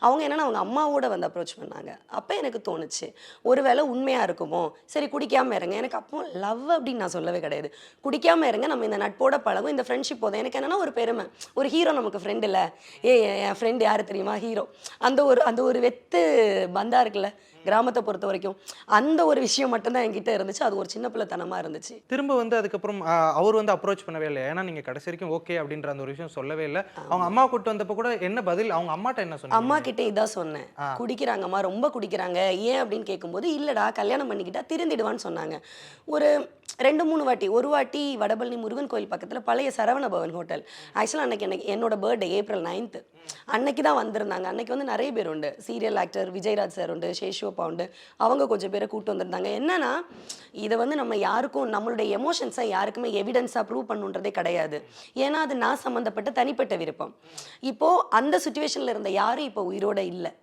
அவங்க என்னன்னா அவங்க அம்மாவோட வந்து அப்ரோச் பண்ணாங்க. அப்ப எனக்கு தோணுச்சு. ஒருவேளை உண்மையா இருக்குமோ! சரி குடிக்காம இருங்க. எனக்கு அப்போ லவ் அப்படின்னு நான் சொல்லவே கிடையாது. குடிக்காம இருங்க. நம்ம இந்த நட்போட பழகும். இந்த ஃப்ரெண்ட்ஷிப் போதும். எனக்கு என்னன்னா ஒரு பெருமை. ஒரு ஹீரோ நமக்கு ஃப்ரெண்ட் இல்ல. என் ஃப்ரெண்ட் யாரு தெரியுமா? ஹீரோ. அந்த ஒரு வெத்து பந்தா இருக்குல்ல. கிராமத்த பொறுத்தவரைக்கும். அந்த ஒரு விஷயம் மட்டும் தான் என்கிட்ட இருந்துச்சு. அது ஒரு சின்ன பிள்ளைத்தனமா இருந்துச்சு. திரும்ப வந்து அதுக்கப்புறம் அவரு வந்து அப்ரோச் பண்ணவே இல்ல. ஏன்னா நீங்க கடைசி வரைக்கும் ஓகே அப்படின்ற அந்த ஒரு விஷயம் சொல்லவே இல்ல. அவங்க ஆமா. அம்மாவ கூட்டு வந்தப்ப கூட என்ன பதில்? அவங்க அம்மாட்ட என்ன சொன்னீங்க அம்மா நீங்க? கிட்ட இதான் சொன்னேன். ஆ. குடிக்கிறாங்கம்மா, ரொம்ப குடிக்கிறாங்க. ஏன் அப்படின்னு கேட்கும்போது, இல்லடா கல்யாணம் பண்ணிக்கிட்டா திருந்திடுவான்னு சொன்னாங்க. ஒரு 2, 3 வாட்டி. ஒரு வாட்டி வடபழனி முருகன் கோயில் பக்கத்துல பழைய சரவண பவன் ஹோட்டல். ஆக்சுவலா அன்னைக்கு எனக்கு என்னோட பர்த்டே ஏப்ரல் 9த். அன்னைக்கு தான் வந்திருந்தாங்க. அன்னைக்கு வந்து நெறைய பேர் உண்டு. சீரியல் ஆக்டர் விஜயராஜ் சார் உண்டு, சேஷு அப்பா உண்டு. அவங்க கொஞ்சம் பேர கூட்டு வந்திருந்தாங்க. என்னன்னா, இத வந்து நம்ம யாருக்கும் நம்மளுடைய எமோஷன்ஸ யாருக்குமே எவிடன்ஸா ப்ரூவ் பண்ணணுன்றதே கிடையாது. ஏன்னா, அது நான் சம்மந்தப்பட்ட தனிப்பட்ட விருப்பம். இப்போ அந்த சிச்சுவேஷன்ல இருந்த யாரும் இப்போ உயிரோட இல்ல.